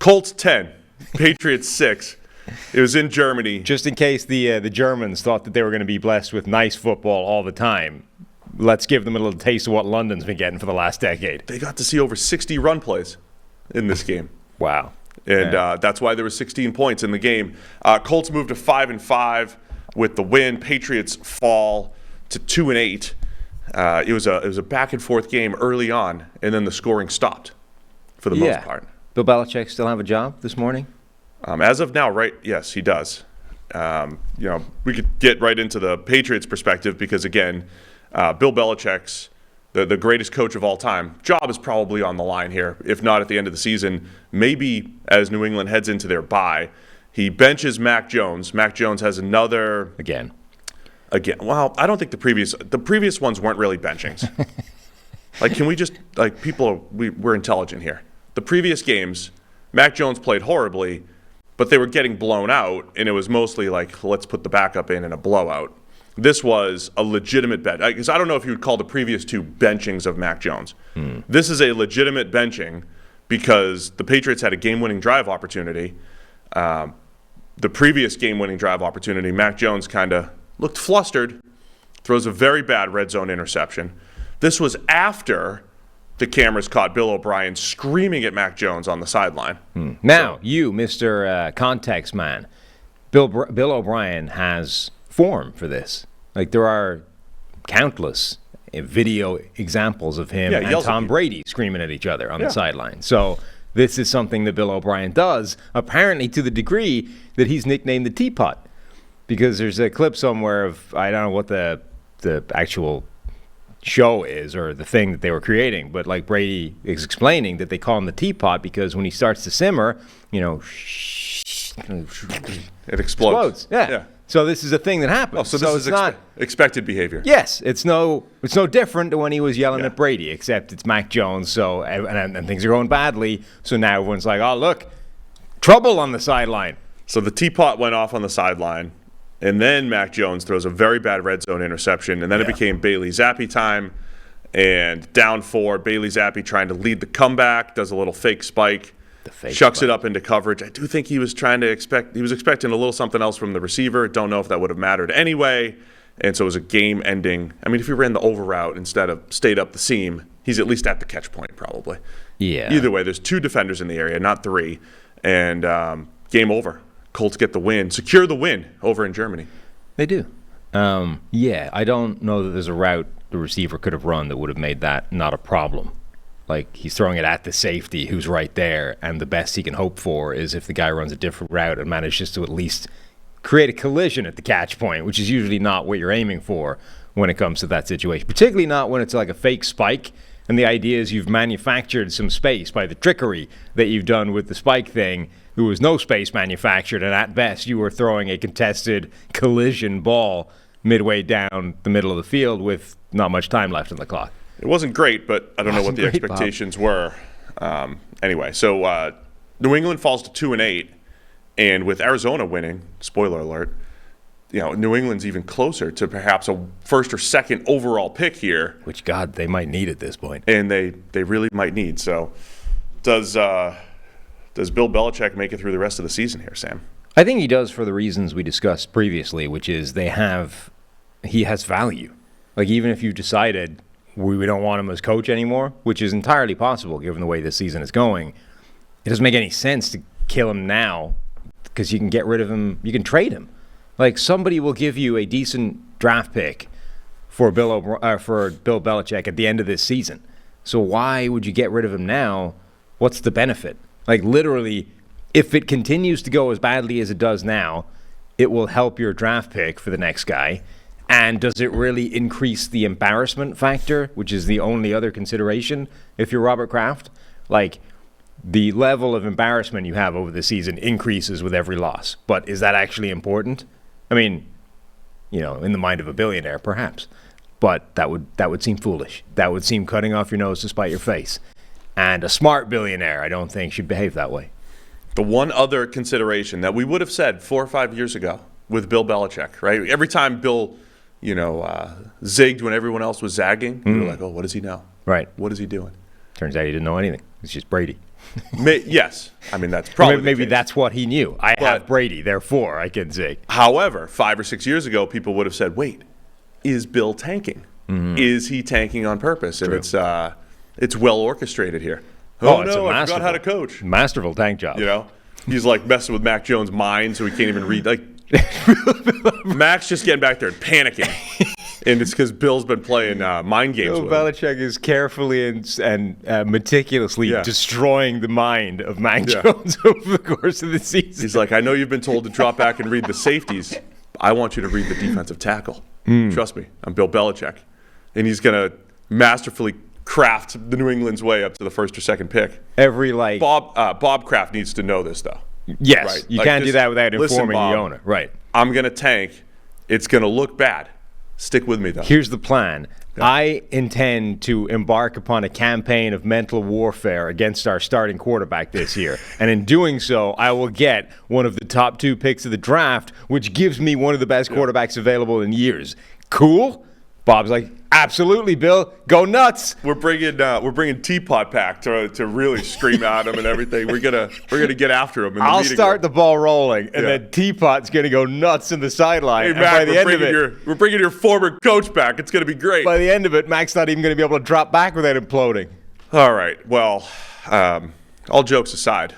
Colts 10, Patriots 6. It was in Germany. Just in case the Germans thought that they were going to be blessed with nice football all the time, let's give them a little taste of what London's been getting for the last decade. They got to see over 60 run plays in this game. Wow. And that's why there were 16 points in the game. Colts moved to 5-5 with the win. Patriots fall to 2-8. It was a back and forth game early on, and then the scoring stopped for the most part. Bill Belichick still have a job this morning? As of now, right? Yes, he does. We could get right into the Patriots' perspective because, again, Bill Belichick's the greatest coach of all time. Job is probably on the line here, if not at the end of the season. Maybe as New England heads into their bye, he benches Mac Jones. Mac Jones has another again. Well, I don't think the previous ones weren't really benchings. Can we just we're intelligent here. The previous games, Mac Jones played horribly, but they were getting blown out, and it was mostly let's put the backup in a blowout. This was a legitimate bench. Because I don't know if you would call the previous two benchings of Mac Jones. This is a legitimate benching because the Patriots had a game-winning drive opportunity. The previous game-winning drive opportunity, Mac Jones kind of looked flustered, throws a very bad red zone interception. This was after the cameras caught Bill O'Brien screaming at Mac Jones on the sideline. Now, you, Mr. Context Man, Bill O'Brien has form for this. There are countless video examples of him and Tom Brady screaming at each other on the sideline. So this is something that Bill O'Brien does, apparently to the degree that he's nicknamed the Teapot. Because there's a clip somewhere of, I don't know what the actual show is or the thing that they were creating, but Brady is explaining that they call him the Teapot because when he starts to simmer, it explodes. Yeah. So this is a thing that happens. Oh, so this is not expected behavior. Yes, it's no different than when he was yelling at Brady, except it's Mac Jones. So and things are going badly. So now everyone's like, oh look, trouble on the sideline. So the Teapot went off on the sideline. And then Mac Jones throws a very bad red zone interception. And then it became Bailey Zappi time. And down 4, Bailey Zappi trying to lead the comeback, does a little fake spike, shucks it up into coverage. I do think he was expecting a little something else from the receiver. Don't know if that would have mattered anyway. And so it was a game-ending. I mean, if he ran the over route instead of stayed up the seam, he's at least at the catch point probably. Yeah. Either way, there's 2 defenders in the area, not 3. And game over. Colts get the win, secure the win over in Germany. They do. I don't know that there's a route the receiver could have run that would have made that not a problem. He's throwing it at the safety who's right there, and the best he can hope for is if the guy runs a different route and manages to at least create a collision at the catch point, which is usually not what you're aiming for when it comes to that situation, particularly not when it's like a fake spike. And the idea is you've manufactured some space by the trickery that you've done with the spike thing. There was no space manufactured, and at best you were throwing a contested collision ball midway down the middle of the field with not much time left on the clock. It wasn't great, but I don't know what the expectations were. Anyway, so New England falls to 2-8, and with Arizona winning, spoiler alert, New England's even closer to perhaps a first or second overall pick here. Which, God, they might need at this point. And they really might need. So does Bill Belichick make it through the rest of the season here, Sam? I think he does for the reasons we discussed previously, which is he has value. Even if you've decided we don't want him as coach anymore, which is entirely possible given the way this season is going, it doesn't make any sense to kill him now because you can get rid of him, you can trade him. Somebody will give you a decent draft pick for Bill Belichick at the end of this season. So why would you get rid of him now? What's the benefit? Literally, if it continues to go as badly as it does now, it will help your draft pick for the next guy. And does it really increase the embarrassment factor, which is the only other consideration if you're Robert Kraft? The level of embarrassment you have over the season increases with every loss. But is that actually important? I mean, in the mind of a billionaire, perhaps. But that would seem foolish. That would seem cutting off your nose to spite your face. And a smart billionaire, I don't think, should behave that way. The one other consideration that we would have said 4 or 5 years ago with Bill Belichick, right? Every time Bill, zigged when everyone else was zagging, we were like, oh, what does he know? Right. What is he doing? Turns out he didn't know anything. It's just Brady. Yes. I mean, that's probably Maybe that's what he knew. I have Brady, therefore I can say. However, 5 or 6 years ago, people would have said, wait, is Bill tanking? Is he tanking on purpose? And it's well orchestrated here. Oh no, I forgot how to coach. Masterful tank job. You know, he's like messing with Mac Jones' mind so he can't even read. Like, Mac's just getting back there and panicking. And it's because Bill's been playing mind games with him. Belichick is carefully and meticulously destroying the mind of Mac Jones over the course of the season. He's like, I know you've been told to drop back and read the safeties. I want you to read the defensive tackle. Trust me, I'm Bill Belichick. And he's going to masterfully craft the New England's way up to the first or second pick. Bob Kraft needs to know this, though. Yes, right? you can't do that without informing the owner. Right. I'm going to tank. It's going to look bad. Stick with me, though. Here's the plan. Yeah. I intend to embark upon a campaign of mental warfare against our starting quarterback this year. And in doing so, I will get one of the top 2 picks of the draft, which gives me one of the best quarterbacks available in years. Cool? Bob's like, absolutely, Bill. Go nuts. We're bringing Teapot Pack to really scream at him and everything. We're gonna get after him. I'll start the ball rolling, and then Teapot's gonna go nuts in the sideline. Hey, Mac, we're bringing your former coach back. It's gonna be great. By the end of it, Mac's not even gonna be able to drop back without imploding. All right. Well, all jokes aside,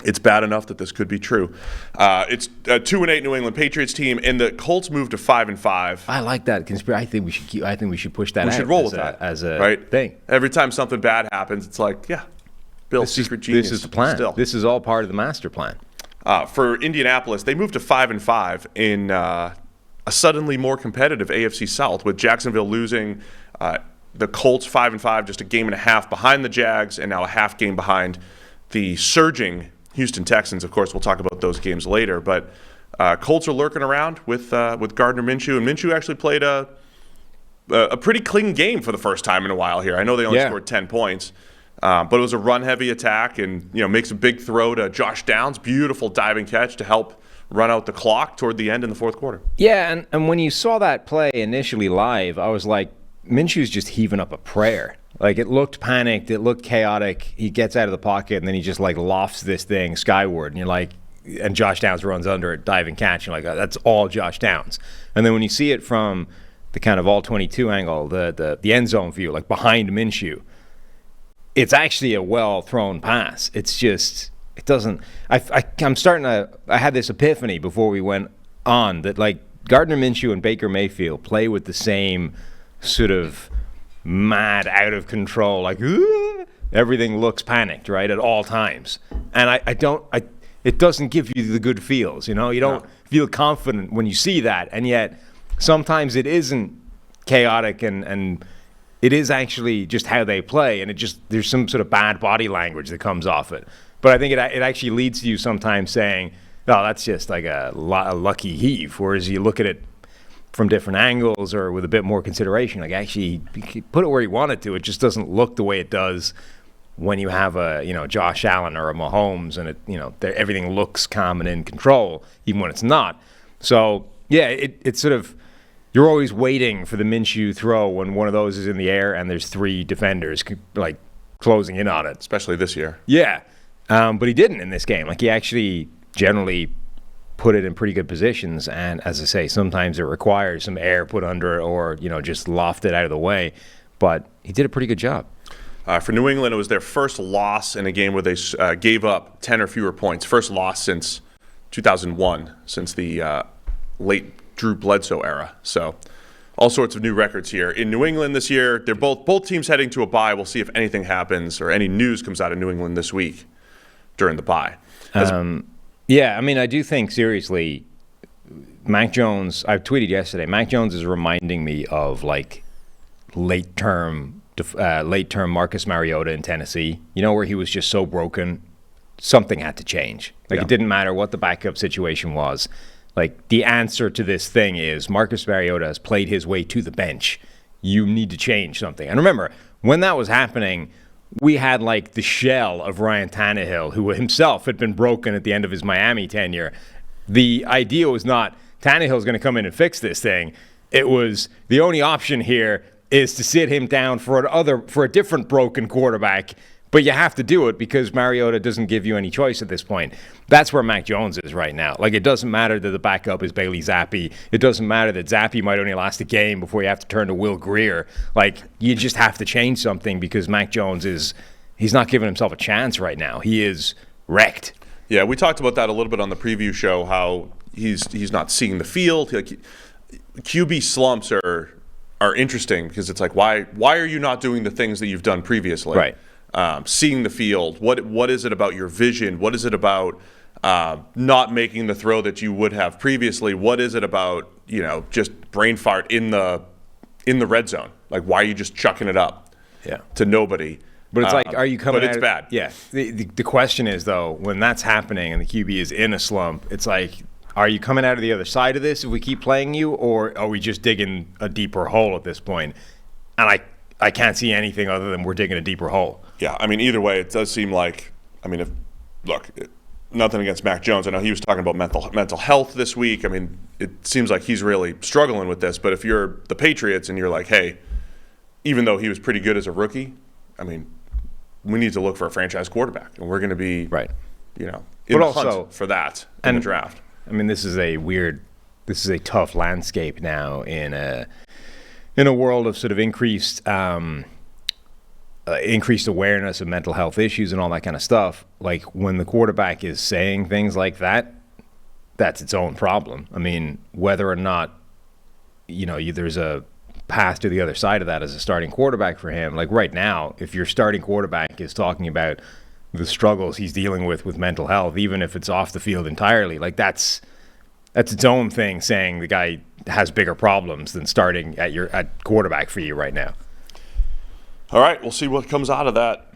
it's bad enough that this could be true. It's a 2-8 New England Patriots team, and the Colts moved to 5-5. I like that conspiracy. I think we should push that. We should roll with that as a thing. Every time something bad happens, it's like, Bill's secret genius. This is the plan. Still. This is all part of the master plan. For Indianapolis, they moved to 5-5 in a suddenly more competitive AFC South, with Jacksonville losing. The Colts 5-5, just a game and a half behind the Jags, and now a half game behind the surging Houston Texans. Of course, we'll talk about those games later, but Colts are lurking around with Gardner Minshew, and Minshew actually played a pretty clean game for the first time in a while here. I know they only scored 10 points, but it was a run-heavy attack, and makes a big throw to Josh Downs, beautiful diving catch to help run out the clock toward the end in the fourth quarter. Yeah, and when you saw that play initially live, I was like, Minshew's just heaving up a prayer. Like, it looked panicked, it looked chaotic. He gets out of the pocket, and then he just, lofts this thing skyward. And you're like, and Josh Downs runs under it, diving catch. And you're like, oh, that's all Josh Downs. And then when you see it from the kind of all-22 angle, the end zone view, like behind Minshew, it's actually a well-thrown pass. It's just, it doesn't, I'm starting to, I had this epiphany before we went on that, Gardner Minshew and Baker Mayfield play with the same sort of mad, out of control, everything looks panicked, right, at all times. And it doesn't give you the good feels, you don't feel confident when you see that, and yet sometimes it isn't chaotic and it is actually just how they play, and there's some sort of bad body language that comes off it. But I think it actually leads to you sometimes saying, oh, that's just like a lucky heave, whereas you look at it from different angles or with a bit more consideration, actually put it where you want it to. It just doesn't look the way it does when you have a Josh Allen or a Mahomes, and everything looks calm and in control, even when it's not. So yeah, it's sort of, you're always waiting for the Minshew throw when one of those is in the air and there's 3 defenders closing in on it. Especially this year. Yeah, but he didn't in this game. He actually generally put it in pretty good positions, and as I say, sometimes it requires some air put under it or just loft it out of the way, but he did a pretty good job. For New England, it was their first loss in a game where they gave up 10 or fewer points. First loss since 2001, since the late Drew Bledsoe era. So all sorts of new records here. In New England this year, they're both teams heading to a bye. We'll see if anything happens or any news comes out of New England this week during the bye. Yeah, I do think, seriously, Mac Jones, I tweeted yesterday, Mac Jones is reminding me of, late-term Marcus Mariota in Tennessee, where he was just so broken, something had to change. It didn't matter what the backup situation was. The answer to this thing is Marcus Mariota has played his way to the bench. You need to change something. And remember, when that was happening, we had the shell of Ryan Tannehill, who himself had been broken at the end of his Miami tenure. The idea was not Tannehill's going to come in and fix this thing. It was the only option here is to sit him down for a different broken quarterback, But you have to do it because Mariota doesn't give you any choice at this point. That's where Mac Jones is right now. Like, it doesn't matter that the backup is Bailey Zappi. It doesn't matter that Zappi might only last a game before you have to turn to Will Greer. Like, you just have to change something because Mac Jones he's not giving himself a chance right now. He is wrecked. Yeah, we talked about that a little bit on the preview show, how he's not seeing the field. Like, QB slumps are interesting because it's like, why are you not doing the things that you've done previously? Right. Seeing the field. What is it about your vision? What is it about not making the throw that you would have previously? What is it about, just brain fart in the red zone? Like, why are you just chucking it up to nobody? But it's like, are you coming? But it's bad. Yeah. The question is, though, when that's happening and the QB is in a slump, it's like, are you coming out of the other side of this if we keep playing you, or are we just digging a deeper hole at this point? And I can't see anything other than we're digging a deeper hole. Yeah, I mean, either way, it does seem like, nothing against Mac Jones. I know he was talking about mental health this week. I mean, it seems like he's really struggling with this. But if you're the Patriots and you're like, hey, even though he was pretty good as a rookie, I mean, we need to look for a franchise quarterback, and we're going to be right, in the hunt for that in the draft. I mean, this is a tough landscape now in a world of sort of increased awareness of mental health issues and all that kind of stuff. Like, when the quarterback is saying things like that, that's its own problem. I mean, whether or not there's a path to the other side of that as a starting quarterback for him. Like, right now, if your starting quarterback is talking about the struggles he's dealing with mental health, even if it's off the field entirely, like, that's its own thing, saying the guy has bigger problems than starting at quarterback for you right now. All right, we'll see what comes out of that.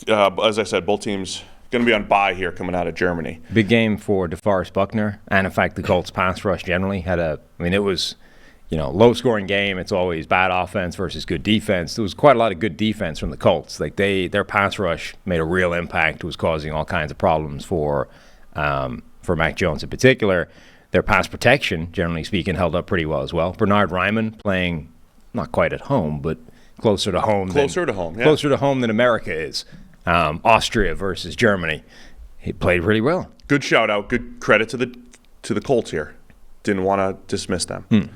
As I said, both teams going to be on bye here coming out of Germany. Big game for DeForest Buckner, and in fact, the Colts pass rush generally it was low-scoring game. It's always bad offense versus good defense. There was quite a lot of good defense from the Colts. Like, their pass rush made a real impact. It was causing all kinds of problems for Mac Jones in particular. Their pass protection, generally speaking, held up pretty well as well. Bernard Ryman playing not quite at home, but closer to home. Closer to home than America is. Austria versus Germany. He played really well. Good shout out. Good credit to the Colts here. Didn't want to dismiss them.